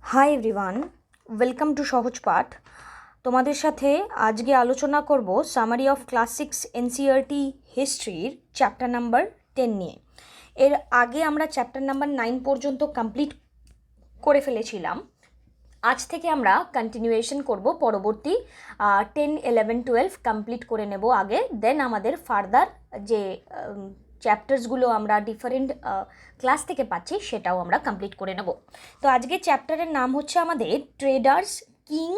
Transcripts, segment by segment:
Hi everyone, welcome to সহজ পাঠ। তোমাদের সাথে আজকে আলোচনা করব সামারি অফ ক্লাস 6 এনসিইআরটি হিস্ট্রির চ্যাপ্টার নাম্বার 10 নিয়ে। এর আগে আমরা চ্যাপ্টার নাম্বার 9 পর্যন্ত কমপ্লিট করে ফেলেছিলাম। আজ থেকে আমরা কন্টিনিউয়েশন করব, পরবর্তী 10, 11, 12 কমপ্লিট করে নেব আগে, দেন আমাদের ফার্দার যে চ্যাপ্টার্সগুলো আমরা ডিফারেন্ট ক্লাস থেকে পাচ্ছি সেটাও আমরা কমপ্লিট করে নেব। তো আজকে চ্যাপ্টারের নাম হচ্ছে আমাদের traders, king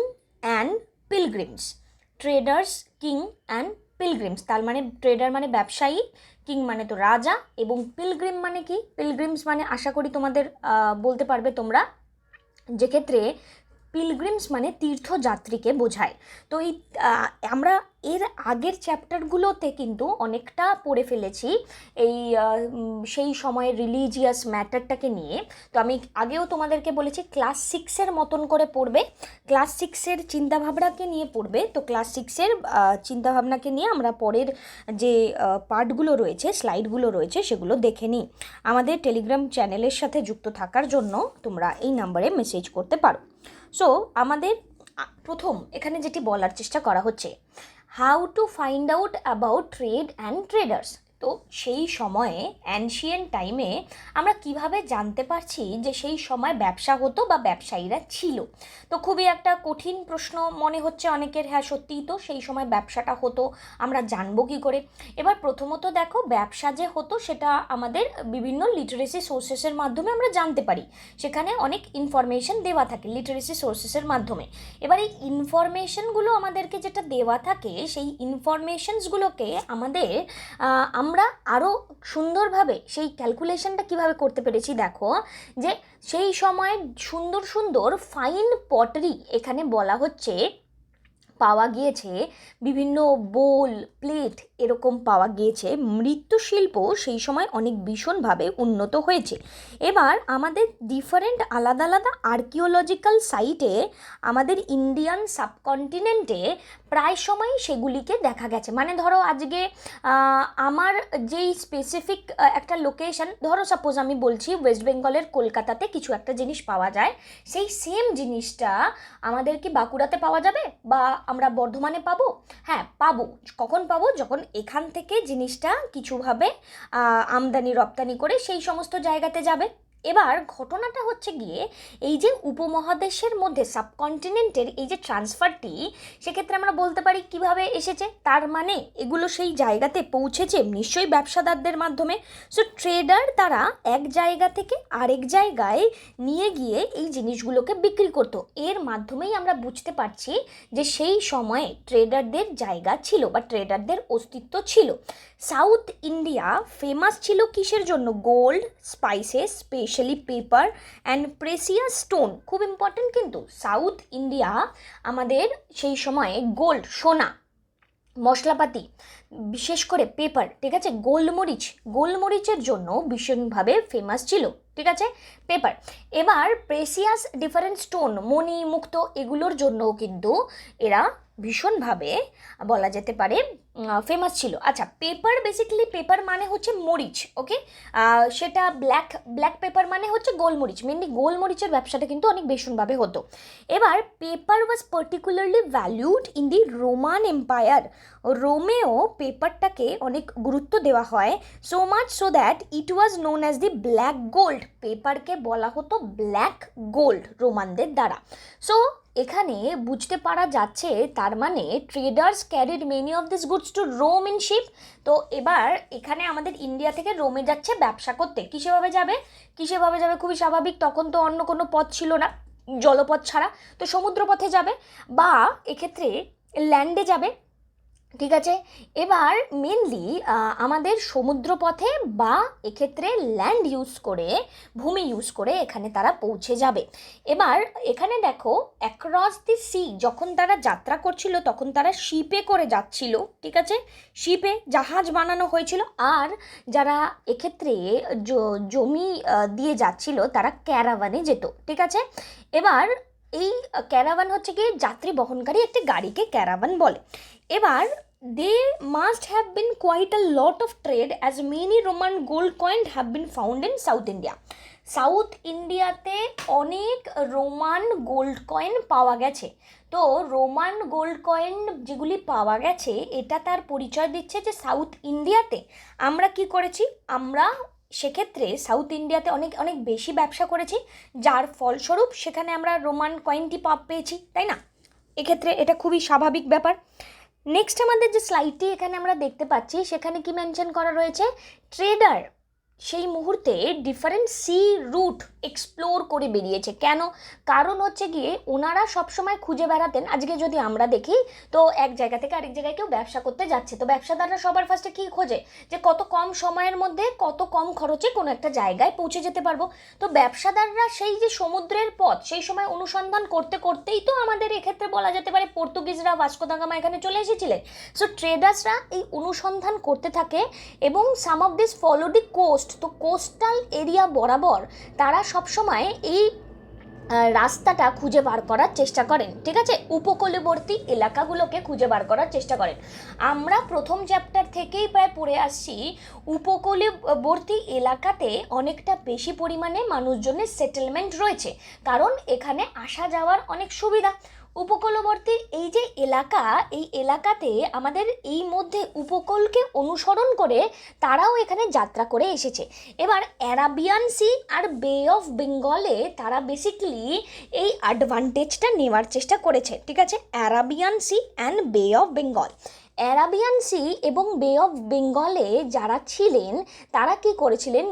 and pilgrims. Traders, king and pilgrims, তার মানে ট্রেডার মানে ব্যবসায়ী, কিং মানে তো রাজা, এবং পিলগ্রিম মানে কি? পিলগ্রিমস মানে আশা করি তোমাদের বলতে পারবে তোমরা, যে ক্ষেত্রে পিলগ্রিমস মানে তীর্থযাত্রীকে বোঝায়। তো এই আমরা এর আগের চ্যাপ্টারগুলোতে কিন্তু অনেকটা পড়ে ফেলেছি এই সেই সময়ের রিলিজিয়াস ম্যাটারটাকে নিয়ে। তো আমি আগেও তোমাদেরকে বলেছি ক্লাস 6-এর মতন করে পড়বে, ক্লাস 6-এর চিন্তাভাবনাকে নিয়ে পড়বে। তো ক্লাস 6-এর চিন্তাভাবনাকে নিয়ে আমরা পরের যে পার্টগুলো রয়েছে, স্লাইডগুলো রয়েছে, সেগুলো দেখে নিই। আমাদের টেলিগ্রাম চ্যানেলের সাথে যুক্ত থাকার জন্য তোমরা এই নাম্বারে মেসেজ করতে পারো। সো আমাদের প্রথম এখানে যেটি বলার চেষ্টা করা হচ্ছে, how to find out about trade and traders. তো সেই সময়ে অ্যানশিয়েন্ট টাইমে আমরা কিভাবে জানতে পারছি যে সেই সময় ব্যবসা হতো বা ব্যবসায়ীরা ছিল? তো খুবই একটা কঠিন প্রশ্ন মনে হচ্ছে অনেকের। হ্যাঁ, সত্যিই তো সেই সময় ব্যবসাটা হতো, আমরা জানবো কী করে? এবার প্রথমত দেখো, ব্যবসা যে হতো সেটা আমাদের বিভিন্ন লিটারেসি সোর্সেসের মাধ্যমে আমরা জানতে পারি। সেখানে অনেক ইনফরমেশন দেওয়া থাকে লিটারেসি সোর্সেসের মাধ্যমে। এবার এই ইনফরমেশনগুলো আমাদেরকে যেটা দেওয়া থাকে, সেই ইনফরমেশনসগুলোকে আমাদের আমরা আরও সুন্দরভাবে সেই ক্যালকুলেশনটা কিভাবে করতে পেরেছি দেখো, যে সেই সময় সুন্দর সুন্দর ফাইন পটারি এখানে বলা হচ্ছে পাওয়া গিয়েছে, বিভিন্ন বোল, প্লেট এরকম পাওয়া গিয়েছে। মৃৎশিল্প সেই সময় অনেক ভীষণভাবে উন্নত হয়েছে। এবার আমাদের ডিফারেন্ট আলাদা আলাদা আর্কিওলজিক্যাল সাইটে আমাদের ইন্ডিয়ান সাবকন্টিনেন্টে প্রায় সময় সেগুলিকে দেখা গেছে। মানে ধরো আজকে আমার যেই স্পেসিফিক একটা লোকেশন, ধরো সাপোজ আমি বলছি ওয়েস্ট বেঙ্গলের কলকাতাতে কিছু একটা জিনিস পাওয়া যায়, সেই সেম জিনিসটা আমাদের কি বাঁকুড়াতে পাওয়া যাবে বা আমরা বর্ধমানে পাবো? হ্যাঁ, পাবো। কখন পাবো? যখন এখান থেকে জিনিসটা কিছুভাবে আমদানি রপ্তানি করে সেই সমস্ত জায়গাতে যাবে। এবার ঘটনাটা হচ্ছে গিয়ে এই যে উপমহাদেশের মধ্যে সাবকন্টিনেন্টের এই যে ট্রান্সফারটি, সেক্ষেত্রে আমরা বলতে পারি কিভাবে এসেছে। তার মানে এগুলো সেই জায়গাতে পৌঁছেছে নিশ্চয়ই ব্যবসাদারদের মাধ্যমে। সো ট্রেডার তারা এক জায়গা থেকে আরেক জায়গায় নিয়ে গিয়ে এই জিনিসগুলোকে বিক্রি করতো। এর মাধ্যমেই আমরা বুঝতে পারছি যে সেই সময়ে ট্রেডারদের জায়গা ছিল বা ট্রেডারদের অস্তিত্ব ছিল। সাউথ ইন্ডিয়া ফেমাস ছিল কিসের জন্য? Gold, spices, specially paper and precious stone. খুব ইম্পর্টেন্ট কিন্তু, সাউথ ইন্ডিয়া আমাদের সেই সময়ে গোল্ড, সোনা, মশলাপাতি, বিশেষ করে পেপার, ঠিক আছে, গোলমরিচের জন্য ভীষণভাবে ফেমাস ছিল, ঠিক আছে, পেপার। এবার প্রেসিয়াস ডিফারেন্ট স্টোন, মণি, মুক্ত, এগুলোর জন্যও কিন্তু এরা ভীষণভাবে বলা যেতে পারে ফেমাস ছিল। আচ্ছা, পেপার, বেসিক্যালি পেপার মানে হচ্ছে মরিচ, ওকে, সেটা ব্ল্যাক পেপার মানে হচ্ছে গোলমরিচ। মেনলি গোলমরিচের ব্যবসাটা কিন্তু অনেক ভীষণভাবে হতো। এবার paper was particularly valued in the Roman empire. রোমেও পেপারটাকে অনেক গুরুত্ব দেওয়া হয়, so much so that it was known as the black gold. পেপারকে বলা হতো ব্ল্যাক গোল্ড রোমানদের দ্বারা। সো এখানে বুঝতে পারা যাচ্ছে তার মানে traders carried many of this goods to Rome in ship. তো এবার এখানে আমাদের ইন্ডিয়া থেকে রোমে যাচ্ছে ব্যবসা করতে। কিসেভাবে যাবে? খুবই স্বাভাবিক, তখন তো অন্য কোনো পথ ছিল না জলপথ ছাড়া, তো সমুদ্রপথে যাবে বা এক্ষেত্রে ল্যান্ডে যাবে, ঠিক আছে। এবার মেনলি আমাদের সমুদ্রপথে বা এক্ষেত্রে ল্যান্ড ইউজ করে, ভূমি ইউজ করে এখানে তারা পৌঁছে যাবে। এবার এখানে দেখো, অ্যাক্রস দি সি যখন তারা যাত্রা করছিল তখন তারা শিপে করে যাচ্ছিল, ঠিক আছে, শিপে জাহাজ বানানো হয়েছিল। আর যারা এক্ষেত্রে জমি দিয়ে যাচ্ছিল তারা ক্যারাভানে যেত, ঠিক আছে। এবার এই ক্যারাভান হচ্ছে কি যাত্রী বহনকারী একটি গাড়িকে ক্যারাভান বলে। এবার they must have been quite a lot of trade as many Roman gold coins have been found in South India. South ইন্ডিয়াতে অনেক রোমান গোল্ড কয়েন পাওয়া গেছে। তো রোমান গোল্ড কয়েন যেগুলি পাওয়া গেছে এটা তার পরিচয় দিচ্ছে যে সাউথ ইন্ডিয়াতে আমরা কি করেছি, আমরা সেক্ষেত্রে সাউথ ইন্ডিয়াতে অনেক অনেক বেশি ব্যবসা করেছি, যার ফলস্বরূপ সেখানে আমরা রোমান কয়েনটি পেয়েছি, তাই না? এক্ষেত্রে এটা খুবই স্বাভাবিক ব্যাপার। নেক্সট আমাদের যে স্লাইডটি এখানে আমরা দেখতে পাচ্ছি সেখানে কি মেনশন করা রয়েছে, ট্রেডার সেই মুহূর্তে ডিফারেন্ট সি রুট এক্সপ্লোর করে বেরিয়েছে। কেন? কারণ হচ্ছে গিয়ে ওনারা সবসময় খুঁজে বেড়াতেন, আজকে যদি আমরা দেখি তো এক জায়গা থেকে আরেক জায়গায় কেউ ব্যবসা করতে যাচ্ছে, তো ব্যবসাদাররা সবার ফার্স্টে কী খোঁজে, যে কত কম সময়ের মধ্যে কত কম খরচে কোনো একটা জায়গায় পৌঁছে যেতে পারবো। তো ব্যবসাদাররা সেই যে সমুদ্রের পথ সেই সময় অনুসন্ধান করতে করতেই তো আমাদের এক্ষেত্রে বলা যেতে পারে পর্তুগিজরা ভাস্কো দা গামা এখানে চলে এসেছিলেন। সো ট্রেডার্সরা এই অনুসন্ধান করতে থাকে এবং some of this follow the coast. তো কোস্টাল এরিয়া বরাবর তারা সবসময় এই রাস্তাটা খুঁজে বার করার চেষ্টা করেন, ঠিক আছে, উপকূলবর্তী এলাকাগুলোকে খুঁজে বার করার চেষ্টা করেন। আমরা প্রথম চ্যাপ্টার থেকেই প্রায় পড়ে আসছি উপকূলবর্তী এলাকাতে অনেকটা বেশি পরিমাণে মানুষজনের সেটেলমেন্ট রয়েছে, কারণ এখানে আসা যাওয়ার অনেক সুবিধা। উপকূলবর্তী এই যে এলাকা, এই এলাকাতে আমাদের এই মধ্যে উপকূলকে অনুসরণ করে তারাও এখানে যাত্রা করে এসেছে। এবার অ্যারাবিয়ান সি আর বে অফ বেঙ্গলে তারা বেসিক্যালি এই অ্যাডভান্টেজটা নেওয়ার চেষ্টা করেছে, ঠিক আছে, অ্যারাবিয়ান সি অ্যান্ড বে অফ বেঙ্গল। অ্যারাবিয়ান সি এবং বে অফ বেঙ্গলে যারা ছিলেন তারা কি করেছিলেন,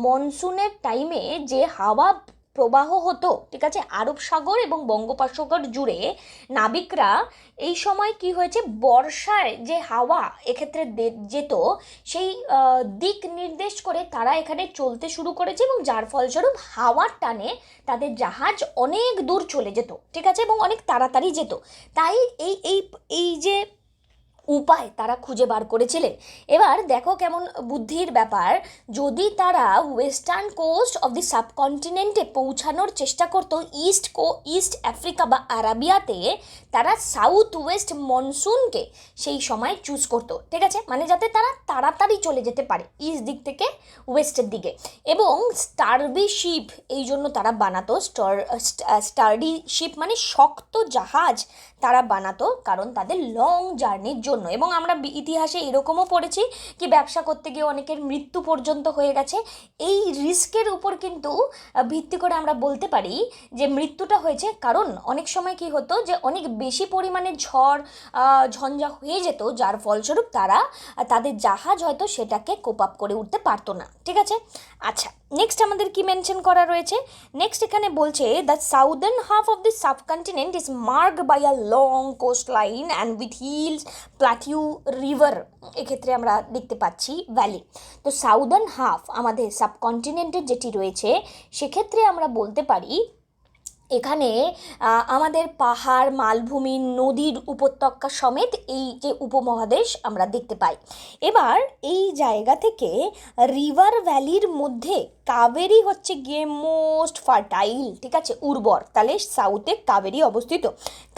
মনসুনের টাইমে যে হাওয়া প্রবাহ হতো, ঠিক আছে, আরব সাগর এবং বঙ্গোপসাগর জুড়ে নাবিকরা এই সময় কি হয়েছে, বর্ষার যে হাওয়া এক্ষেত্রে যেত সেই দিক নির্দেশ করে তারা এখানে চলতে শুরু করেছে এবং যার ফলস্বরূপ হাওয়ার টানে তাদের জাহাজ অনেক দূর চলে যেত, ঠিক আছে, এবং অনেক তাড়াতাড়ি যেত। তাই এই এই এই যে উপায় তারা খুঁজে বার করেছিলেন। এবার দেখো কেমন বুদ্ধির ব্যাপার, যদি তারা ওয়েস্টার্ন কোস্ট অফ দি সাবকন্টিনেন্টে পৌঁছানোর চেষ্টা করতো ইস্ট আফ্রিকা বা আরাবিয়াতে, তারা সাউথ ওয়েস্ট মনসুনকে সেই সময় চুজ করতো, ঠিক আছে, মানে যাতে তারা তাড়াতাড়ি চলে যেতে পারে ইস্ট দিক থেকে ওয়েস্টের দিকে। এবং স্টার্ডি শিপ এই জন্য তারা বানাতো, স্টার্ডি শিপ মানে শক্ত জাহাজ তারা বানাতো, কারণ তাদের লং জার্নির জন্য। এবং আমরা ইতিহাসে এরকমও পড়েছি কি ব্যবসা করতে গিয়ে অনেকের মৃত্যু পর্যন্ত হয়ে গেছে। এই রিস্কের উপর কিন্তু ভিত্তি করে আমরা বলতে পারি যে মৃত্যুটা হয়েছে, কারণ অনেক সময় কি হতো যে অনেক বেশি পরিমাণে ঝঞ্ঝা হয়ে যেত, যার ফলস্বরূপ তারা তাদের জাহাজ হয়তো সেটাকে কোপ আপ করে উঠতে পারতো না, ঠিক আছে। আচ্ছা, নেক্সট আমাদের কি মেনশন করা রয়েছে, নেক্সট এখানে বলছে the southern half of the subcontinent is marked by a long coast line and with hills, plateau river, এক্ষেত্রে আমরা দেখতে পাচ্ছি ভ্যালি। তো সাউদার্ন হাফ আমাদের সাবকন্টিনেন্টের যেটি রয়েছে সেক্ষেত্রে আমরা বলতে পারি এখানে আমাদের পাহাড়, মালভূমি, নদীর উপত্যকা সমেত এই যে উপমহাদেশ আমরা দেখতে পাই। এবার এই জায়গা থেকে রিভার ভ্যালির মধ্যে কাবেরি হচ্ছে গিয়ে মোস্ট ফার্টাইল, ঠিক আছে, উর্বর। তাহলে সাউথে কাবেরি অবস্থিত,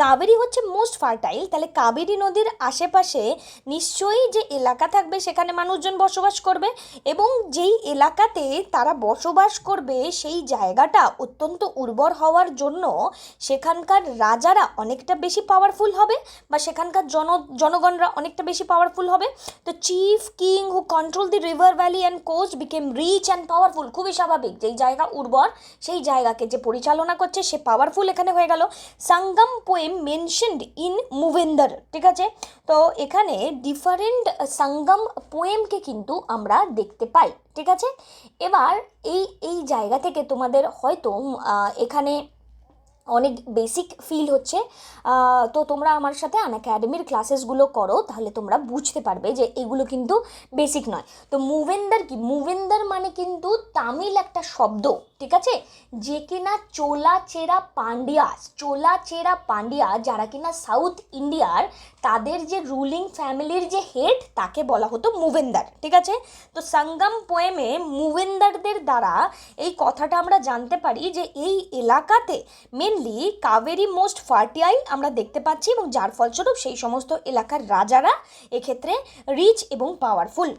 কাবেরি হচ্ছে মোস্ট ফার্টাইল। তাহলে কাবেরি নদীর আশেপাশে নিশ্চয়ই যে এলাকা থাকবে সেখানে মানুষজন বসবাস করবে, এবং যেই এলাকাতে তারা বসবাস করবে সেই জায়গাটা অত্যন্ত উর্বর হওয়ার জন্য সেখানকার রাজারা অনেকটা বেশি পাওয়ারফুল হবে, বা সেখানকার জনগণরা অনেকটা বেশি পাওয়ারফুল হবে। তো chief king who control the river valley and coast became rich and powerful. খুবই স্বাভাবিক, যেই জায়গা উর্বর সেই জায়গাকে যে পরিচালনা করছে সে পাওয়ারফুল এখানে হয়ে গেল। সঙ্গম পোয়েম মেনশনড ইন মুভেন্দর, ঠিক আছে। তো এখানে ডিফারেন্ট সঙ্গম পোয়েমকে কিন্তু আমরা দেখতে পাই, ঠিক আছে। এবার এই জায়গা থেকে তোমাদের হয়তো এখানে অনেক বেসিক ফিল হচ্ছে, তো তোমরা আমার সাথে আনএকাডেমির ক্লাসেসগুলো করো, তাহলে তোমরা বুঝতে পারবে যে এগুলো কিন্তু বেসিক নয়। তো মুভেন্দর কি, মুভেন্দর মানে কিন্তু তামিল একটা শব্দ, ঠিক আছে, যে কিনা চোলাচেরা পান্ডিয়া যারা কিনা সাউথ ইন্ডিয়ার তাদের যে রুলিং ফ্যামিলির যে হেড তাকে বলা হতো মুভেন্দর, ঠিক আছে। তো সঙ্গম পোয়েমে মুভেন্দরদের দ্বারা এই কথাটা আমরা জানতে পারি যে এই এলাকাতে মেনলি কাবেরি মোস্ট ফার্টাইল আমরা দেখতে পাচ্ছি, এবং যার ফলস্বরূপ সেই সমস্ত এলাকার রাজারা এক্ষেত্রে রিচ এবং powerful.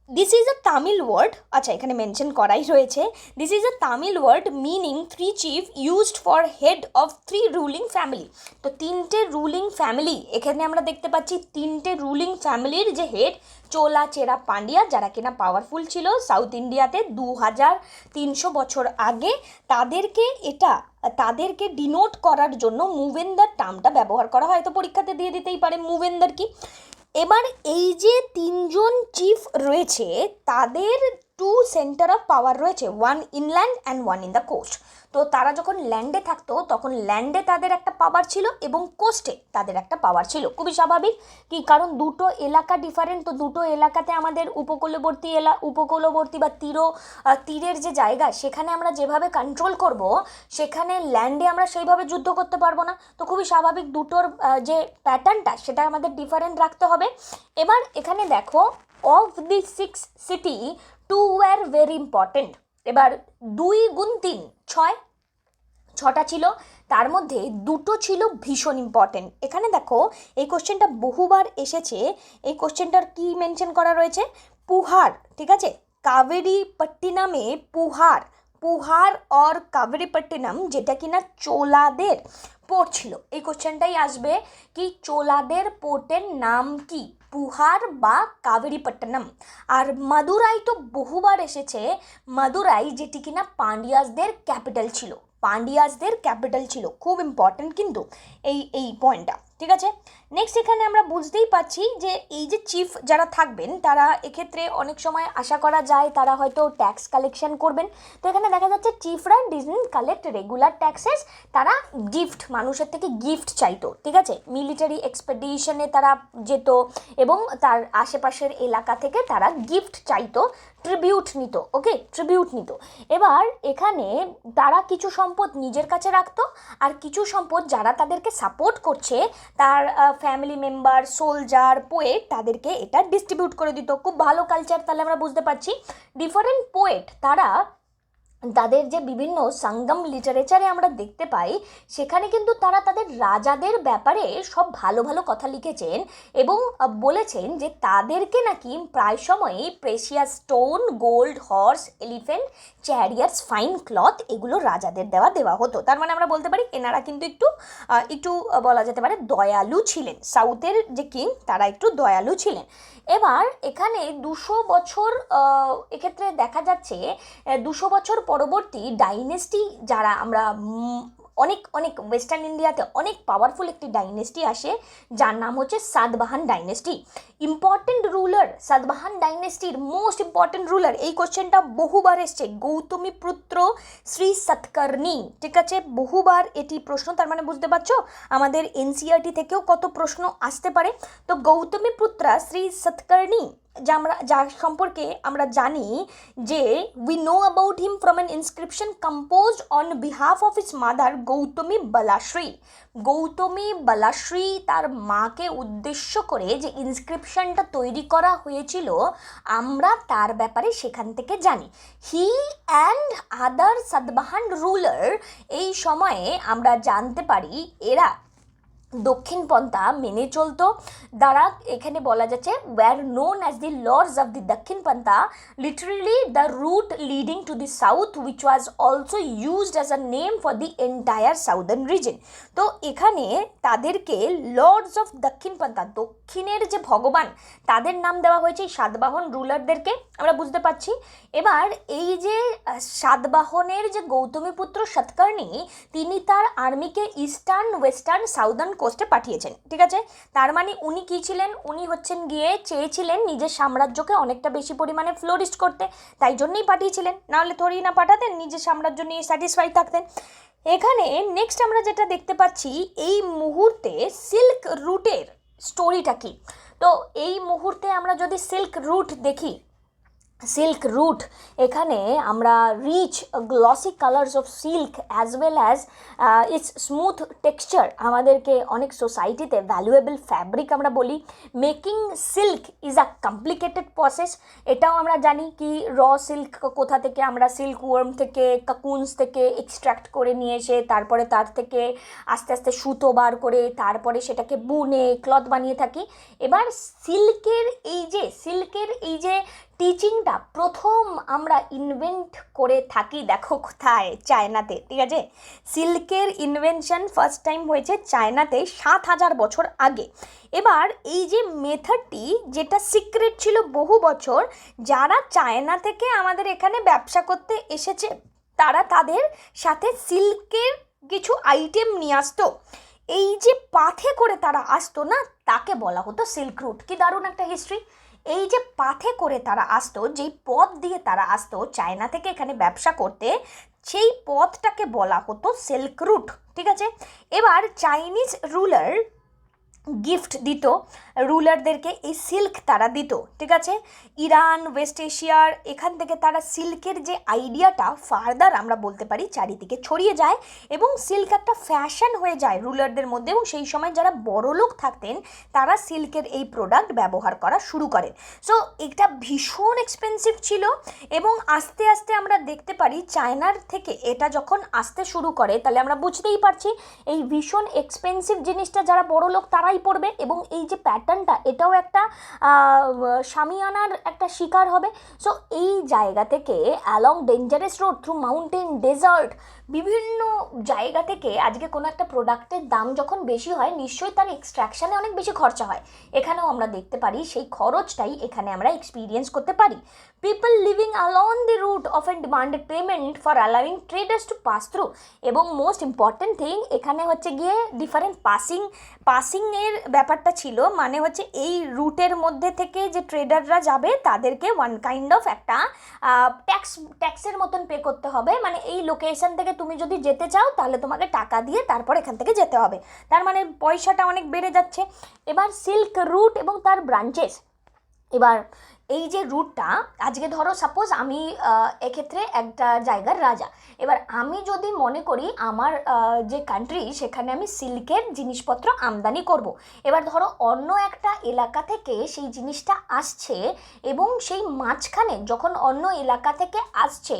This is a Tamil word, আচ্ছা এখানে মেনশন করাই রয়েছে, this is a Tamil word meaning three chief used for head of three ruling family. তো তিনটে রুলিং ফ্যামিলি এখানে আমরা দেখতে পাচ্ছি, তিনটে রুলিং ফ্যামিলির যে হেড, চোলা চেরা পান্ডিয়া, যারা কিনা পাওয়ারফুল ছিল সাউথ ইন্ডিয়াতে 2300 বছর আগে, তাদেরকে ডিনোট করার জন্য মুভেন্দার টার্মটা ব্যবহার করা হয়। তো পরীক্ষাতে দিয়ে দিতেই পারে মুভেন্দার কি। এবার এই যে তিনজন চিফ রয়েছে তাদের টু সেন্টার অফ পাওয়ার রয়েছে, one inland and one in the coast. তো তারা যখন ল্যান্ডে থাকতো তখন ল্যান্ডে তাদের একটা পাওয়ার ছিল এবং কোস্টে তাদের একটা পাওয়ার ছিল, খুবই স্বাভাবিক। কি কারণ দুটো এলাকা ডিফারেন্ট, তো দুটো এলাকাতে আমাদের উপকূলবর্তী বা তীরের যে জায়গা সেখানে আমরা যেভাবে কন্ট্রোল করব, সেখানে ল্যান্ডে আমরা সেইভাবে যুদ্ধ করতে পারবো না। তো খুবই স্বাভাবিক, দুটোর যে প্যাটার্নটা সেটা আমাদের ডিফারেন্ট রাখতে হবে। এবার এখানে দেখো, of the 6 city 2 were very important. এবার 2 গুণ 3 ছটা ছিল, তার মধ্যে দুটো ছিল ভীষণ ইম্পর্টেন্ট। এখানে দেখো এই কোশ্চেনটা বহুবার এসেছে, এই কোশ্চেনটার কি মেনশন করা রয়েছে, পুহার, ঠিক আছে, কাবেরীপট্টিনামে পুহার অর কাবেরীপট্টিনম, যেটা কিনা চোলাদের পোর্ট ছিল। এই কোশ্চেনটাই আসবে কি চোলাদের পোর্টের নাম কি, পুহার বা কাবেরীপট্টনম। আর মাদুরাই তো বহুবার এসেছে, মাদুরাই যেটি কিনা পান্ডিয়াসদের ক্যাপিটাল ছিল, খুব ইম্পর্টেন্ট কিন্তু এই পয়েন্টটা, ঠিক আছে। নেক্সট এখানে আমরা বুঝতেই পারছি যে এই যে চিফ যারা থাকবেন তারা এক্ষেত্রে অনেক সময় আশা করা যায় তারা হয়তো ট্যাক্স কালেকশন করবেন। তো এখানে দেখা যাচ্ছে চিফরা ডিডন্ট কালেক্ট রেগুলার ট্যাক্সেস, তারা মানুষের থেকে গিফট চাইতো, ঠিক আছে, মিলিটারি এক্সপেডিশনে তারা যেত এবং তার আশেপাশের এলাকা থেকে তারা গিফট চাইতো, ট্রিবিউট নিত। এবার এখানে তারা কিছু সম্পদ নিজের কাছে রাখতো, আর কিছু সম্পদ যারা তাদেরকে সাপোর্ট করছে, তার ফ্যামিলি মেম্বার, সোলজার, পোয়েট, তাদেরকে এটা ডিস্ট্রিবিউট করে দিত। খুব ভালো কালচার, তাহলে আমরা বুঝতে পারছি ডিফারেন্ট পোয়েট তারা তাদের যে বিভিন্ন সঙ্গম লিটারেচারে আমরা দেখতে পাই, সেখানে কিন্তু তারা তাদের রাজাদের ব্যাপারে সব ভালো ভালো কথা লিখেছেন এবং বলেছেন যে তাদেরকে নাকি প্রায় সময়ই precious stone, gold, horse, elephant, chariots, fine cloth, এগুলো রাজাদের দেওয়া হতো। তার মানে আমরা বলতে পারি এনারা কিন্তু একটু বলা যেতে পারে দয়ালু ছিলেন, সাউথের যে কিং তারা একটু দয়ালু ছিলেন। এবার এখানে 200 বছর এক্ষেত্রে দেখা যাচ্ছে 200 বছর পরবর্তী ডাইনেস্টি, যারা আমরা অনেক ওয়েস্টার্ন ইন্ডিয়াতে অনেক পাওয়ারফুল একটি ডাইনেস্টি আসে যার নাম হচ্ছে সাতবাহান ডাইনেস্টি। ইম্পর্টেন্ট রুলার, সাতবাহান ডাইনেস্টির মোস্ট ইম্পর্টেন্ট রুলার, এই কোশ্চেনটা বহুবার এসছে, গৌতমীপুত্র শ্রী সতকর্ণী, ঠিক আছে, বহুবার এটি প্রশ্ন। তার মানে বুঝতে পারছো আমাদের এনসিইআরটি থেকেও কত প্রশ্ন আসতে পারে। তো গৌতমীপুত্রা শ্রী সতকর্ণী যার সম্পর্কে আমরা জানি যে we know about him from an inscription composed on behalf of his mother Gautami Balashri তার মাকে উদ্দেশ্য করে যে ইনস্ক্রিপশনটা তৈরি করা হয়েছিল আমরা তার ব্যাপারে সেখান থেকে জানি। হি অ্যান্ড আদার সাতবাহান রুলার, এই সময়ে আমরা জানতে পারি এরা দক্ষিণপন্থা মেনে চলতো। দ্বারা এখানে বলা যাচ্ছে were known as the lords of the Dakshinapatha, literally the route leading to the south, which was also used as a name for the entire southern region. তো এখানে তাদেরকে লর্ডস অফ দক্ষিণপন্থা, দক্ষিণের যে ভগবান, তাদের নাম দেওয়া হয়েছে এই সাতবাহন রুলারদেরকে, আমরা বুঝতে পারছি। এবার এই যে সাতবাহনের যে গৌতমীপুত্র সতকর্ণী, তিনি তার আর্মিকে ইস্টার্ন, ওয়েস্টার্ন, সাউদার্ন কোস্টে পাঠিয়েছেন, ঠিক আছে। তার মানে উনি কী ছিলেন, উনি হচ্ছেন গিয়ে চেয়েছিলেন নিজের সাম্রাজ্যকে অনেকটা বেশি পরিমাণে ফ্লোরিস্ট করতে, তাই জন্যই পাঠিয়েছিলেন, নাহলে থোড়ি না পাঠাতেন, নিজের সাম্রাজ্য নিয়ে স্যাটিসফাই থাকতেন। এখানে নেক্সট আমরা যেটা দেখতে পাচ্ছি, এই মুহূর্তে সিল্ক রুটের স্টোরিটা কি। তো এই মুহূর্তে আমরা যদি সিল্ক রুট দেখি, সিল্ক রুট এখানে আমরা rich glossy colours of silk as well as its smooth texture, আমাদেরকে অনেক সোসাইটিতে ভ্যালুয়েবল ফ্যাব্রিক আমরা বলি। Making silk is a complicated process, এটাও আমরা জানি কি র সিল্ক কোথা থেকে, আমরা সিল্ক ওয়ার্ম থেকে, কাকুনস থেকে এক্সট্র্যাক্ট করে নিয়ে এসে তারপরে তার থেকে আস্তে আস্তে সুতো বার করে তারপরে সেটাকে বুনে ক্লথ বানিয়ে থাকি। এবার সিল্কের এই যে টিচিংটা প্রথম আমরা ইনভেন্ট করে থাকি দেখো কোথায়, চায়নাতে। ঠিক আছে, সিল্কের ইনভেনশন ফার্স্ট টাইম হয়েছে চায়নাতে 7,000 বছর আগে। এবার এই যে মেথডটি যেটা সিক্রেট ছিল বহু বছর, যারা চায়না থেকে আমাদের এখানে ব্যবসা করতে এসেছে তারা তাদের সাথে সিল্কের কিছু আইটেম নিয়ে আসতো। এই যে পাথে করে তারা আসতো না, তাকে বলা হতো সিল্ক রুট। কি দারুণ একটা হিস্ট্রি! এই যে পাথে করে তারা আসতো, যেই পথ দিয়ে তারা আসতো চায়না থেকে এখানে ব্যবসা করতে, সেই পথটাকে বলা হতো সিল্ক রুট। ঠিক আছে, এবার চাইনিজ রুলার গিফট দিত রুলারদেরকে, এই সিল্ক তারা দিত। ঠিক আছে, ইরান, ওয়েস্ট এশিয়ার এখান থেকে তারা সিল্কের যে আইডিয়াটা ফার্দার আমরা বলতে পারি চারিদিকে ছড়িয়ে যায় এবং সিল্ক একটা ফ্যাশন হয়ে যায় রুলারদের মধ্যে। এবং সেই সময় যারা বড়লোক থাকতেন তারা সিল্কের এই প্রোডাক্ট ব্যবহার করা শুরু করেন। সো এটা ভীষণ এক্সপেন্সিভ ছিল এবং আস্তে আস্তে আমরা দেখতে পারি চায়নার থেকে এটা যখন আসতে শুরু করে, তাহলে আমরা বুঝতেই পারছি এই ভীষণ এক্সপেন্সিভ জিনিসটা যারা বড়লোক তারাই পড়বে। এবং এই যে প্যাটার্নটা, এটাও একটা শামিয়ানার একটা শিকার হবে। সো এই জায়গা থেকে along dangerous road, through mountain, desert, বিভিন্ন জায়গা থেকে আজকে কোনো একটা প্রোডাক্টের দাম যখন বেশি হয়, নিশ্চয়ই তার এক্সট্রাকশানে অনেক বেশি খরচা হয়। এখানেও আমরা দেখতে পারি সেই খরচটাই এখানে আমরা এক্সপিরিয়েন্স করতে পারি। People living along the route often demanded payment for allowing traders to pass through। এবং মোস্ট ইম্পর্টেন্ট থিং এখানে হচ্ছে গিয়ে ডিফারেন্ট পাসিংয়ের ব্যাপারটা ছিল। মানে হচ্ছে এই রুটের মধ্যে থেকে যে ট্রেডাররা যাবে তাদেরকে ওয়ান কাইন্ড অফ একটা ট্যাক্সের মতন পে করতে হবে। মানে এই লোকেশন থেকে তুমি যদি যেতে চাও তাহলে তোমাকে টাকা দিয়ে তারপর এখান থেকে যেতে হবে, তার মানে পয়সাটা অনেক বেড়ে যাচ্ছে। এবার সিল্ক রুট এবং তার ব্রাঞ্চেস। এবার এই যে রুটটা, আজকে ধরো সাপোজ আমি এক্ষেত্রে একটা জায়গার রাজা, এবার আমি যদি মনে করি আমার যে কান্ট্রি সেখানে আমি সিল্কের জিনিসপত্র আমদানি করব। এবার ধরো অন্য একটা এলাকা থেকে সেই জিনিসটা আসছে এবং সেই মাঝখানে যখন অন্য এলাকা থেকে আসছে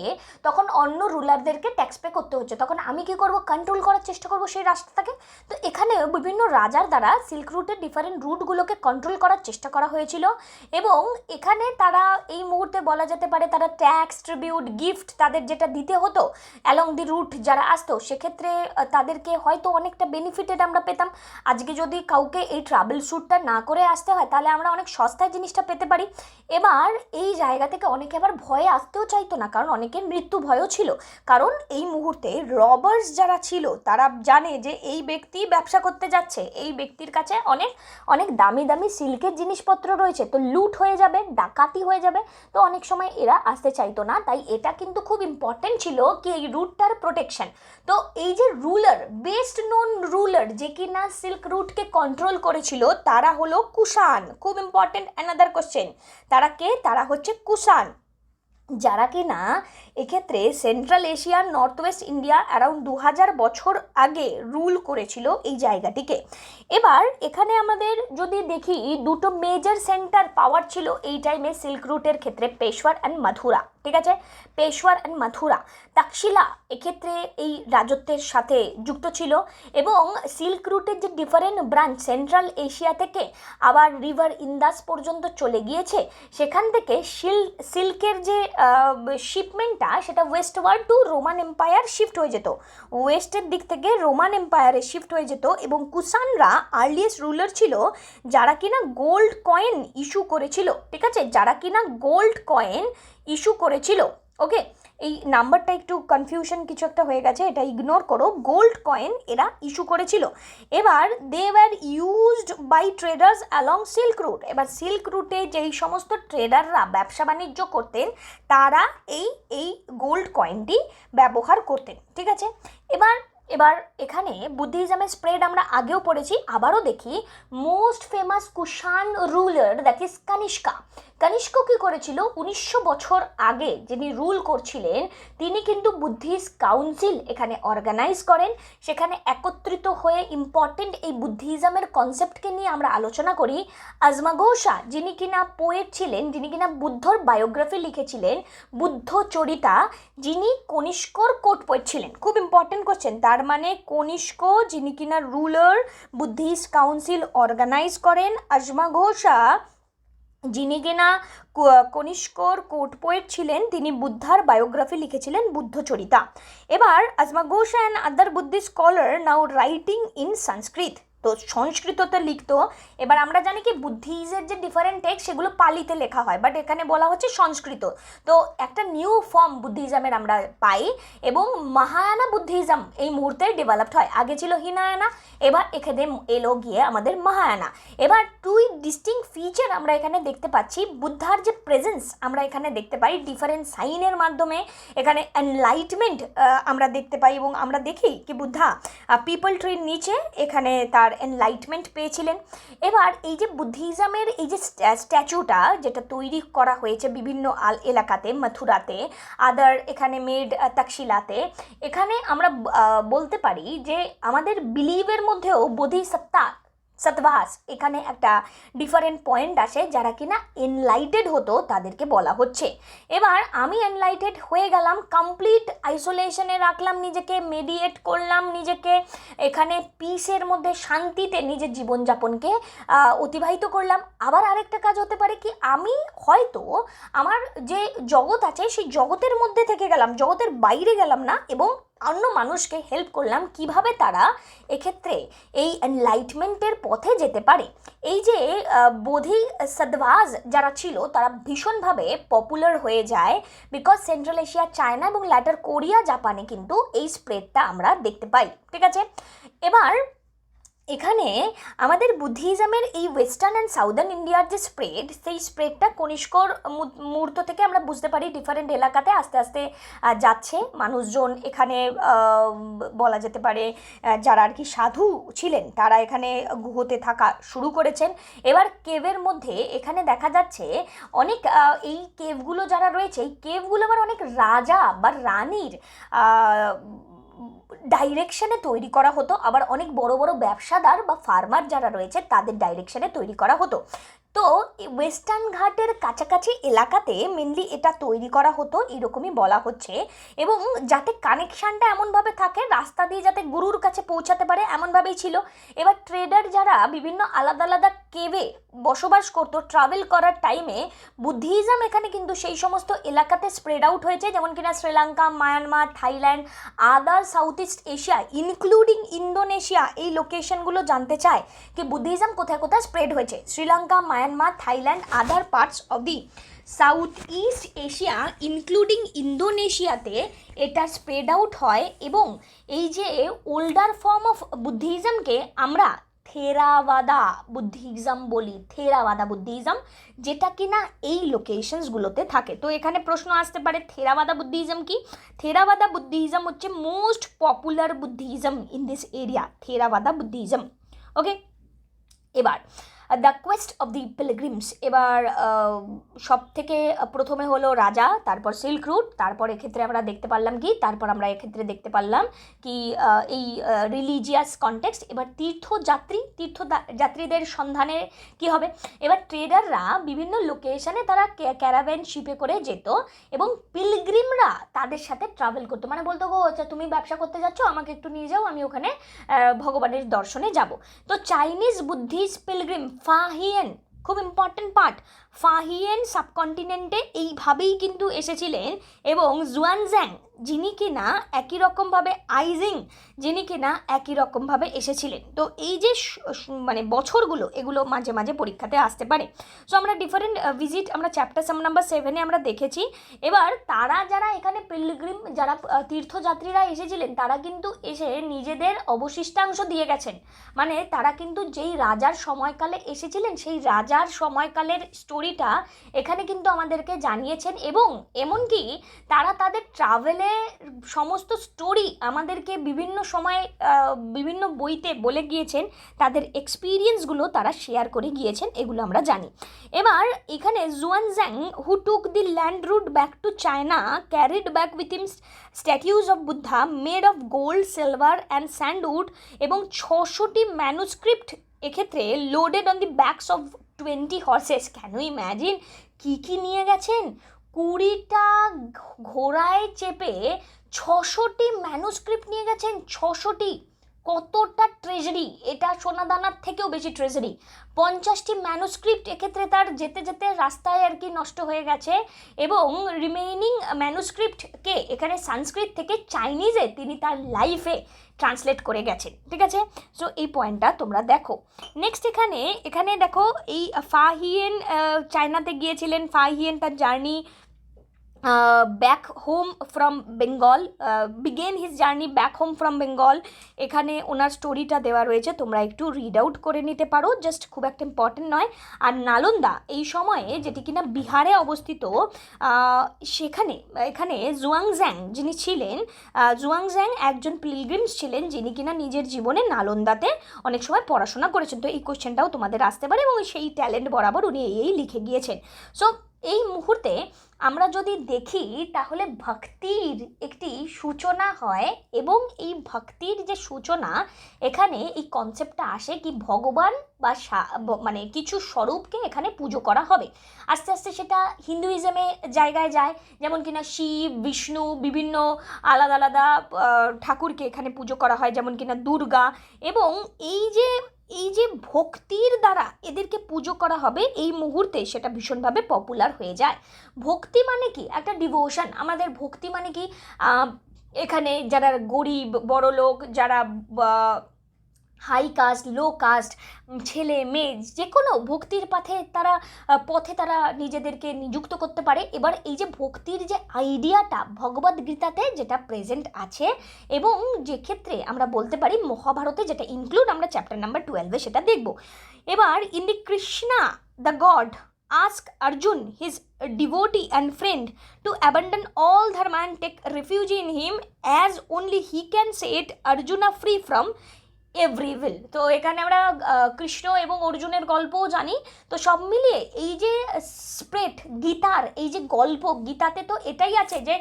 তখন অন্য রুলারদেরকে ট্যাক্স পে করতে হচ্ছে, তখন আমি কি করব, কন্ট্রোল করার চেষ্টা করব সেই রাস্তাটাকে। তো এখানে বিভিন্ন রাজার দ্বারা সিল্ক রুটের ডিফারেন্ট রুটগুলোকে কন্ট্রোল করার চেষ্টা করা হয়েছিল। এবং এখানে তারা এই মুহূর্তে বলা যেতে পারে তারা ট্যাক্স, ট্রিবিউট, গিফট তাদের যেটা দিতে হতো অ্যালং দি রুট যারা আসতো, সেক্ষেত্রে তাদেরকে হয়তো অনেকটা বেনিফিটেড আমরা পেতাম। আজকে যদি কাউকে এই ট্রাভেল শ্যুটটা না করে আসতে হয় তাহলে আমরা অনেক সস্তায় জিনিসটা পেতে পারি। এবার এই জায়গা থেকে অনেকে আবার ভয়ে আসতেও চাইতো না, কারণ অনেকের মৃত্যু ভয়ও ছিল। কারণ এই মুহূর্তে রবার্স যারা ছিল তারা জানে যে এই ব্যক্তি ব্যবসা করতে যাচ্ছে, এই ব্যক্তির কাছে অনেক অনেক দামি দামি সিল্কের জিনিসপত্র রয়েছে, তো লুট হয়ে যাবে, ডাকাতি হয়ে যাবে। তো অনেক সময় এরা আসতে চাইতো না। তাই এটা কিন্তু খুব ইম্পর্টেন্ট ছিল কি এই রুটটার প্রোটেকশন। তো এই যে রুলার, বেস্ট নোন রুলার যে কিনা সিল্ক রুটকে কন্ট্রোল করেছিল তারা হলো কুষাণ। খুব ইম্পর্টেন্ট অ্যানাদার কোশ্চেন, তারা কে? তারা হচ্ছে কুষাণ, যারা কিনা এক্ষেত্রে সেন্ট্রাল এশিয়ার নর্থ ওয়েস্ট ইন্ডিয়া অ্যারাউন্ড 2000 বছর আগে রুল করেছিল এই জায়গাটিকে। এবার এখানে আমাদের যদি দেখি দুটো মেজর সেন্টার পাওয়ার ছিল এই টাইমে সিল্ক রুটের ক্ষেত্রে, পেশওয়ার অ্যান্ড মথুরা। ঠিক আছে, পেশওয়ার অ্যান্ড মথুরা। তাকশিলা এক্ষেত্রে এই রাজত্বের সাথে যুক্ত ছিল। এবং সিল্ক রুটের যে ডিফারেন্ট ব্রাঞ্চ সেন্ট্রাল এশিয়া থেকে আবার রিভার ইন্দাস পর্যন্ত চলে গিয়েছে, সেখান থেকে সিল্কের যে শিপমেন্টটা সেটা ওয়েস্টওয়ার্ড টু রোমান এম্পায়ার শিফট হয়ে যেত, ওয়েস্টের দিক থেকে রোমান এম্পায়ারে শিফট হয়ে যেত। এবং কুষাণরা আর্লিয়েস্ট রুলার ছিল যারা কিনা গোল্ড কয়েন ইস্যু করেছিল। ঠিক আছে, যারা কিনা গোল্ড কয়েন ইস্যু করেছিল। ওকে, এই নাম্বারটা একটু কনফিউশন কিছু একটা হয়ে গেছে, এটা ইগনোর করো। গোল্ড কয়েন এরা ইস্যু করেছিল। এবার they were used by traders along silk route. এবার সিল্ক রুটে যেই সমস্ত ট্রেডাররা ব্যবসা বাণিজ্য করতেন তারা এই গোল্ড কয়েনটি ব্যবহার করতেন। ঠিক আছে, এবার এখানে বুদ্ধিজমের স্প্রেড আমরা আগেও পড়েছি, আবারও দেখি। Most famous Kushan ruler that is Kanishka. Kanishka কী করেছিল? 1900 বছর আগে যিনি রুল করছিলেন তিনি কিন্তু বুদ্ধিস্ট কাউন্সিল এখানে অর্গানাইজ করেন। সেখানে একত্রিত হয়ে ইম্পর্টেন্ট এই বুদ্ধিজমের কনসেপ্টকে নিয়ে আমরা আলোচনা করি। আজমাঘোষা যিনি কিনা পোয়েট ছিলেন, যিনি কিনা বুদ্ধর বায়োগ্রাফি লিখেছিলেন, বুদ্ধ চরিতা, যিনি কনিষ্কর কোট পোয়েট ছিলেন। খুব ইম্পর্টেন্ট কোশ্চেন। তার মানে কনিষ্ক যিনি কিনা রুলার, বুদ্ধিস্ট কাউন্সিল অর্গানাইজ করেন, আজমাঘোষা যিনি কিনা কনিষ্কর কোর্ট পোয়েট ছিলেন, তিনি বুদ্ধার বায়োগ্রাফি লিখেছিলেন বুদ্ধচরিতা। এবার আজমা ঘোষ and other Buddhist scholar now writing in Sanskrit, তো সংস্কৃততে লিখতো। এবার আমরা জানি কি বুদ্ধিজের যে ডিফারেন্ট টেক্সট সেগুলো পালিতে লেখা হয়, বাট এখানে বলা হচ্ছে সংস্কৃত। তো একটা নিউ ফর্ম বুদ্ধিজমের আমরা পাই, এবং মহায়ানা বুদ্ধিজম এই মুহূর্তে ডেভেলপড হয়। আগে ছিল হিনায়ানা, এবার এখানে এলো গিয়ে আমাদের মহায়ানা। এবার দুই ডিস্টিংক্ট ফিচার আমরা এখানে দেখতে পাচ্ছি। বুদ্ধার যে প্রেজেন্স আমরা এখানে দেখতে পাই ডিফারেন্ট সাইনের মাধ্যমে। এখানে এনলাইটমেন্ট আমরা দেখতে পাই, এবং আমরা দেখি কি বুদ্ধা পিপল ট্রির নিচে এখানে তার এনলাইটমেন্ট পেয়েছিলেন। এবার এই যে বুদ্ধিজমের এই যে স্ট্যাচুটা যেটা তৈরি করা হয়েছে বিভিন্ন এলাকাতে, মথুরাতে, আদার এখানে মেড তক্ষশিলাতে, এখানে আমরা বলতে পারি যে আমাদের বিলিভের মধ্যেও বোধিসত্ত্বা সতভাস এখানে একটা ডিফারেন্ট পয়েন্ট আসে, যারা কিনা এনলাইটেড হতো তাদেরকে বলা হচ্ছে। এবার আমি এনলাইটেড হয়ে গেলাম, কমপ্লিট আইসোলেশনে রাখলাম নিজেকে, মেডিয়েট করলাম নিজেকে, এখানে পিসের মধ্যে শান্তিতে নিজের জীবনযাপনকে অতিবাহিত করলাম। আবার আরেকটা কাজ হতে পারে কি, আমি হয়তো আমার যে জগৎ আছে সেই জগতের মধ্যে থেকে গেলাম, জগতের বাইরে গেলাম না, এবং অন্য মানুষকে হেল্প করলাম কিভাবে তারা এক্ষেত্রে এই এনলাইটমেন্টের পথে যেতে পারে। এই যে বোধিসত্ত্বাস যারা ছিল তারা ভীষণভাবে পপুলার হয়ে যায়, বিকজ সেন্ট্রাল এশিয়া, চায়না এবং ল্যাটার কোরিয়া, জাপানে কিন্তু এই স্প্রেডটা আমরা দেখতে পাই। ঠিক আছে, এবার এখানে আমাদের বুদ্ধিজমের এই ওয়েস্টার্ন অ্যান্ড সাউদার্ন ইন্ডিয়ার যে স্প্রেড, সেই স্প্রেডটা কনিষ্কর মুহূর্ত থেকে আমরা বুঝতে পারি ডিফারেন্ট এলাকাতে আস্তে আস্তে যাচ্ছে। মানুষজন এখানে বলা যেতে পারে যারা আর কি সাধু ছিলেন তারা এখানে গুহতে থাকা শুরু করেছেন। এবার কেভের মধ্যে এখানে দেখা যাচ্ছে অনেক এই কেভগুলো যারা রয়েছে, এই কেভগুলো আবার অনেক রাজা বা রানীর ডাইরেকশনে তৈরি করা হতো, আবার অনেক বড় বড় ব্যবসাদার বা ফার্মার যারা রয়েছে তাদের ডাইরেকশনে তৈরি করা হতো। তো ওয়েস্টার্ন ঘাটের কাছাকাছি এলাকাতে মেনলি এটা তৈরি করা হতো, এরকমই বলা হচ্ছে, এবং যাতে কানেকশানটা এমনভাবে থাকে রাস্তা দিয়ে যাতে গুরুর কাছে পৌঁছাতে পারে এমনভাবেই ছিল। এবার ট্রেডার যারা বিভিন্ন আলাদা আলাদা কেভে বসবাস করতো ট্রাভেল করার টাইমে, বুদ্ধিজম এখানে কিন্তু সেই সমস্ত এলাকাতে স্প্রেড আউট হয়েছে, যেমন কিনা Sri Lanka, Myanmar, Thailand, other South East Asia including Indonesia, এই লোকেশনগুলো জানতে চায় কি বুদ্ধিজম কোথায় কোথায় স্প্রেড হয়েছে। Sri Lanka, Myanmar, Thailand, other parts of the South East Asia including ইন্দোনেশিয়াতে এটা স্প্রেড আউট হয়। এবং এই যে ওল্ডার ফর্ম অফ বুদ্ধিজমকে আমরা থেরাবাদা বুদ্ধিজম বলি, থেরাবাদা বুদ্ধিজম, যেটা কিনা এই লোকেশনসগুলোতে থাকে। তো এখানে প্রশ্ন আসতে পারে থেরাবাদা বুদ্ধিজম কি? থেরাবাদা বুদ্ধিজম হচ্ছে most popular Buddhism in this area, Theravada Buddhism. Okay, এবার the quest of the pilgrims, এবার সব থেকে প্রথমে হলো রাজা, তারপর সিল্ক রুট, তারপর এক্ষেত্রে আমরা দেখতে পারলাম কি, তারপর আমরা এক্ষেত্রে দেখতে পারলাম কি এই রিলিজিয়াস কনটেক্সট। এবার তীর্থযাত্রীদের সন্ধানে কি হবে, এবার ট্রেডাররা বিভিন্ন লোকেশনে তারা ক্যারাভ্যান শিপে করে যেত, এবং পিলগ্রিমরা তাদের সাথে ট্রাভেল করতো, মানে বলতো গো আচ্ছা তুমি ব্যবসা করতে যাচ্ছ, আমাকে একটু নিয়ে যাও, আমি ওখানে ভগবানের দর্শনে যাব। তো চাইনিজ বুদ্ধিস্ট পিলগ্রিম ফাহিয়েন, খুব ইম্পর্টেন্ট পার্ট, ফাহিয়েন সাবকন্টিনেন্টে এইভাবেই কিন্তু এসেছিলেন, এবং জুয়ানজ্যাং যিনি কিনা একই রকমভাবে, আইজিং যিনি কিনা একই রকমভাবে এসেছিলেন। তো এই যে মানে বছরগুলো এগুলো মাঝে মাঝে পরীক্ষাতে আসতে পারে। সো আমরা ডিফারেন্ট ভিজিট আমরা চ্যাপ্টার নাম্বার 7-এ আমরা দেখেছি। এবার তারা যারা এখানে পিলগ্রিম, যারা তীর্থযাত্রীরা এসেছিলেন, তারা কিন্তু এসে নিজেদের অবশিষ্টাংশ দিয়ে গেছেন, মানে তারা কিন্তু যেই রাজার সময়কালে এসেছিলেন সেই রাজার সময়কালের স্টোরিটা এখানে কিন্তু আমাদেরকে জানিয়েছেন, এবং এমনকি তারা তাদের ট্রাভেলে সমস্ত স্টোরি আমাদেরকে বিভিন্ন সময় বিভিন্ন বইতে বলে গিয়েছেন, তাদের এক্সপিরিয়েন্সগুলো তারা শেয়ার করে গিয়েছেন, এগুলো আমরা জানি। এবার এখানে Xuanzang who took the land route back to China carried back with him statues of Buddha made of gold, silver and sandwood, এবং 600টি ম্যানুস্ক্রিপ্ট এক্ষেত্রে loaded on the backs of 20 horses. Can you imagine কী কী নিয়ে গেছেন? 20টা ঘোড়ায় চেপে 600টি manuscript নিয়ে গেছেন, 600টি। কতটা ট্রেজারি, এটা সোনাদানার থেকেও বেশি ট্রেজারি। 50টি ম্যানুস্ক্রিপ্ট এক্ষেত্রে তার যেতে যেতে রাস্তায় আর কি নষ্ট হয়ে গেছে, এবং রিমেইনিং ম্যানুস্ক্রিপ্টকে এখানে সংস্কৃত থেকে চাইনিজে তিনি তার লাইফে ট্রান্সলেট করে গেছেন, ঠিক আছে। সো এই পয়েন্টটা তোমরা দেখো। নেক্সট এখানে দেখো এই ফাহিয়েন চায়নাতে গিয়েছিলেন। ফাহিয়েন তার journey back home from Bengal, began his journey back home from Bengal. এখানে ওনার স্টোরিটা দেওয়া রয়েছে, তোমরা একটু রিড আউট করে নিতে পারো, জাস্ট খুব একটা ইম্পর্টেন্ট নয়। আর নালন্দা এই সময়ে, যেটি কিনা বিহারে অবস্থিত, এখানে জুয়াংজ্যাং যিনি ছিলেন, জুয়াংজ্যাং একজন পিলগ্রিমস ছিলেন যিনি কিনা নিজের জীবনে নালন্দাতে অনেক সময় পড়াশোনা করেছেন। তো এই কোয়েশ্চেনটাও তোমাদের আসতে পারে, এবং সেই ট্যালেন্ট বরাবর উনি এই লিখে গিয়েছেন। সো এই মুহূর্তে আমরা যদি দেখি তাহলে ভক্তির একটি সূচনা হয়, এবং এই ভক্তির যে সূচনা, এখানে এই কনসেপ্টটা আসে কি ভগবান বা মানে কিছু স্বরূপকে এখানে পুজো করা হবে। আস্তে আস্তে সেটা হিন্দুইজমে জায়গায় যায়, যেমন কিনা শিব, বিষ্ণু, বিভিন্ন আলাদা আলাদা ঠাকুরকে এখানে পুজো করা হয়, যেমন কিনা দুর্গা। এবং এই যে ভক্তির দ্বারা এদেরকে পুজো করা হবে এই মুহূর্তে, সেটা ভীষণভাবে পপুলার হয়ে যায়। ভক্তি মানে কি? একটা ডিভোশন। আমাদের ভক্তি মানে কি, এখানে যারা গরিব, বড়লোক, যারা হাই কাস্ট, লো কাস্ট, ছেলে মেয়ে, যে কোনো ভক্তির পথে তারা নিজেদেরকে নিযুক্ত করতে পারে। এবার এই যে ভক্তির যে আইডিয়াটা ভগবদ্গীতাতে যেটা প্রেজেন্ট আছে, এবং যে ক্ষেত্রে আমরা বলতে পারি মহাভারতে যেটা ইনক্লুড, আমরা চ্যাপ্টার নাম্বার 12-এ সেটা দেখব। এবার in the Krishna the god ask Arjun, his devotee and friend, to abandon all dharma and take refuge in him, as only he can set Arjuna free from every will. তো এখানে আমরা কৃষ্ণ এবং অর্জুনের গল্পও জানি। তো সব মিলিয়ে এই যে স্প্রেড গীতার এই যে গল্প, গীতাতে তো এটাই আছে যে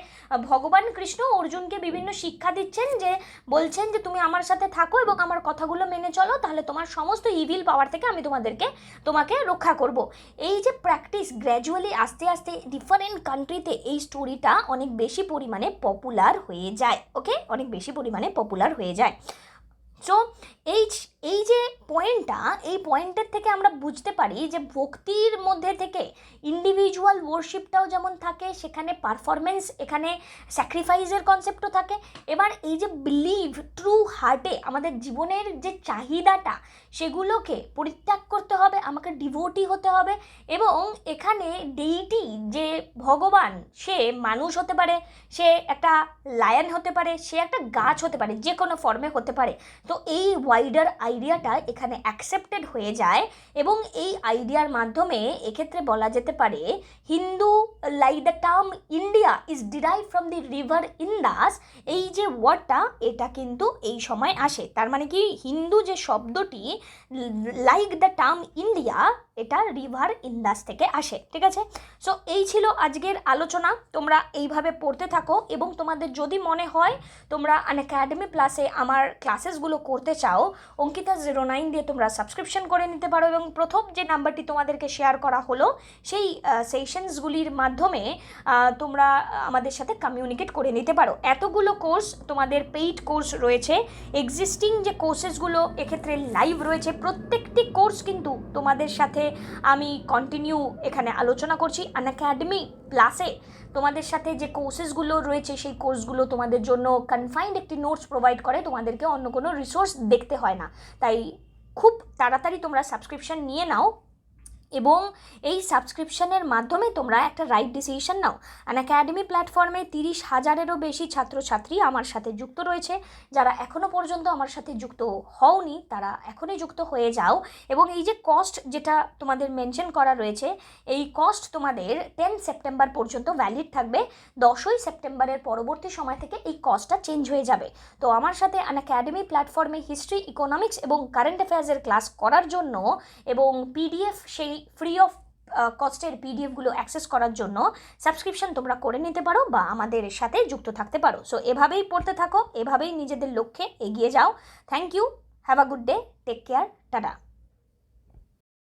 ভগবান কৃষ্ণ অর্জুনকে বিভিন্ন শিক্ষা দিচ্ছেন, যে বলছেন যে তুমি আমার সাথে থাকো এবং আমার কথাগুলো মেনে চলো, তাহলে তোমার সমস্ত ইভিল পাওয়ার থেকে আমি তোমাকে রক্ষা করব। এই যে প্র্যাকটিস গ্র্যাজুয়ালি আস্তে আস্তে ডিফারেন্ট কান্ট্রিতে এই স্টোরিটা অনেক বেশি পরিমাণে পপুলার হয়ে যায়। ওকে, অনেক বেশি পরিমাণে পপুলার হয়ে যায়। সো এই যে এই পয়েন্টের থেকে আমরা বুঝতে পারি যে ভক্তির মধ্যে থেকে ইন্ডিভিজুয়াল ওয়ার্শিপটাও যেমন থাকে, সেখানে পারফরমেন্স, এখানে স্যাক্রিফাইসের কনসেপ্টও থাকে। এবার এই যে বিলিভ ট্রু হার্টে আমাদের জীবনের যে চাহিদাটা, সেগুলোকে পরিত্যাগ করতে হবে, আমাকে ডিভোটি হতে হবে। এবং এখানে ডেইটি যে ভগবান, সে মানুষ হতে পারে, সে একটা লায়ন হতে পারে, সে একটা গাছ হতে পারে, যে কোনো ফর্মে হতে পারে। তো এই ওয়াইডার আইডিয়াটা এখানে অ্যাকসেপ্টেড হয়ে যায়, এবং এই আইডিয়ার মাধ্যমে এক্ষেত্রে বলা যেতে পারে Hindu, like the term India is derive from the river Indus. এই যে ওয়ার্ডটা, এটা কিন্তু এই সময় আসে। তার মানে কি, হিন্দু যে শব্দটি, লাইক দ্য টার্ম ইন্ডিয়া, এটা রিভার ইন্দাস থেকে আসে, ঠিক আছে। সো এই ছিল আজকের আলোচনা। তোমরা এইভাবে পড়তে থাকো, এবং তোমাদের যদি মনে হয় তোমরা আনএকাডেমি প্লাসে আমার ক্লাসেসগুলো করতে চাও, অঙ্কিতা 09 দিয়ে তোমরা সাবস্ক্রিপশন করে নিতে পারো, এবং প্রথম যে নাম্বারটি তোমাদেরকে শেয়ার করা হলো, সেই সেশনসগুলির মাধ্যমে তোমরা আমাদের সাথে কমিউনিকেট করে নিতে পারো। এতগুলো কোর্স তোমাদের পেইড কোর্স রয়েছে, এক্সিস্টিং যে কোর্সেসগুলো এক্ষেত্রে লাইভ রয়েছে। প্রত্যেকটি কোর্স কিন্তু তোমাদের সাথে আমি কন্টিনিউ এখানে আলোচনা করছি। আনএকাডেমি প্লাসে তোমাদের সাথে যে কোর্সেসগুলো রয়েছে, সেই কোর্সগুলো তোমাদের জন্য কনফাইন্ড একটি নোটস প্রোভাইড করে, তোমাদেরকে অন্য কোনো রিসোর্স দেখতে হয় না। তাই খুব তাড়াতাড়ি তোমরা সাবস্ক্রিপশন নিয়ে নাও, এবং এই সাবস্ক্রিপশনের মাধ্যমে তোমরা একটা রাইট ডিসিশন নাও। আনএকাডেমি প্ল্যাটফর্মে 30,000-এরও বেশি ছাত্রছাত্রী আমার সাথে যুক্ত রয়েছে। যারা এখনও পর্যন্ত আমার সাথে যুক্ত হওনি, তারা এখনই যুক্ত হয়ে যাও। এবং এই যে কস্ট যেটা তোমাদের মেনশন করা রয়েছে, এই কস্ট তোমাদের 10 সেপ্টেম্বর পর্যন্ত ভ্যালিড থাকবে। 10ই সেপ্টেম্বরের পরবর্তী সময় থেকে এই কস্টটা চেঞ্জ হয়ে যাবে। তো আমার সাথে আনএকাডেমি প্ল্যাটফর্মে হিস্ট্রি, ইকোনমিক্স এবং কারেন্ট অ্যাফেয়ার্সের ক্লাস করার জন্য, এবং পিডিএফ সেই ফ্রি অফ কস্টের পিডিএফগুলো অ্যাক্সেস করার জন্য সাবস্ক্রিপশন তোমরা করে নিতে পারো, বা আমাদের সাথে যুক্ত থাকতে পারো। সো এভাবেই পড়তে থাকো, এভাবেই নিজেদের লক্ষ্যে এগিয়ে যাও। Thank you, have a good day, take care, tata.